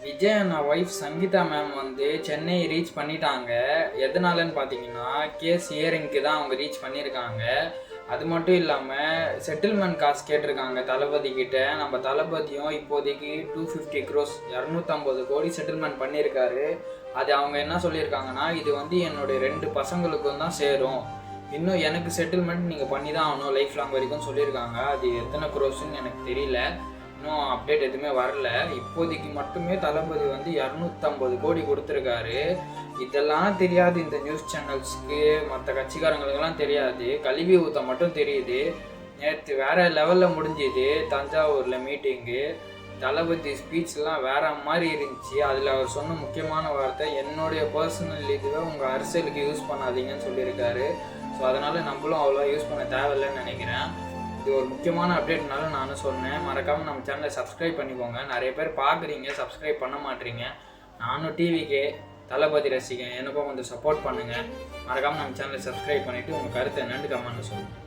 விஜய் அண்ணா wife Sangeetha ma'am வந்து Chennai reach பண்ணிட்டாங்க. எதனாலன்னு பார்த்தீங்கன்னா, கேஸ் ஹியரிங்க்கு தான் அவங்க ரீச் பண்ணியிருக்காங்க. அது மட்டும் இல்லாமல் செட்டில்மெண்ட் காசு கேட்டிருக்காங்க தளபதி கிட்ட. நம்ம தளபதியும் இப்போதைக்கு 250 crores 250 கோடி செட்டில்மெண்ட் பண்ணியிருக்காரு. அது அவங்க என்ன சொல்லியிருக்காங்கன்னா, இது வந்து என்னுடைய 2 பசங்களுக்கும் தான் சேரும், இன்னும் எனக்கு செட்டில்மெண்ட் நீங்கள் பண்ணி தான் ஆகணும் லைஃப் லாங் வரைக்கும் சொல்லியிருக்காங்க. அது எத்தனை க்ரோஸ்ன்னு எனக்கு தெரியல, இன்னும் அப்டேட் எதுவுமே வரல. இப்போதைக்கு மட்டுமே தளபதி வந்து 250 கோடி கொடுத்துருக்காரு. இதெல்லாம் தெரியாது இந்த நியூஸ் சேனல்ஸ்க்கு, மற்ற கட்சிக்காரங்களுக்கெல்லாம் தெரியாது. கல்வி ஊத்த மட்டும் தெரியுது. நேற்று வேறு லெவலில் முடிஞ்சுது தஞ்சாவூரில் மீட்டிங்கு. தளபதி ஸ்பீச்லாம் வேற மாதிரி இருந்துச்சு. அதில் அவர் சொன்ன முக்கியமான வார்த்தை, என்னுடைய பர்சனல் இதுவே உங்கள் அரசியலுக்கு யூஸ் பண்ணாதீங்கன்னு சொல்லியிருக்காரு. ஸோ அதனால் நம்மளும் அவ்வளோ யூஸ் பண்ண தேவையில்லைன்னு நினைக்கிறேன். இது ஒரு முக்கியமான அப்டேட்னால நானும் சொன்னேன். மறக்காமல் நம்ம சேனலை சப்ஸ்கிரைப் பண்ணிக்கோங்க. நிறைய பேர் பார்க்குறீங்க, சப்ஸ்கிரைப் பண்ண மாட்டீங்க. நானும் டிவிக்கே தளபதி ரசிகன், எனக்கும் கொஞ்சம் சப்போர்ட் பண்ணுங்கள். மறக்காமல் நம்ம சேனலை சப்ஸ்கிரைப் பண்ணிவிட்டு உங்கள் கருத்து என்னென்னு கமெண்ட்டில் சொல்லுங்கள்.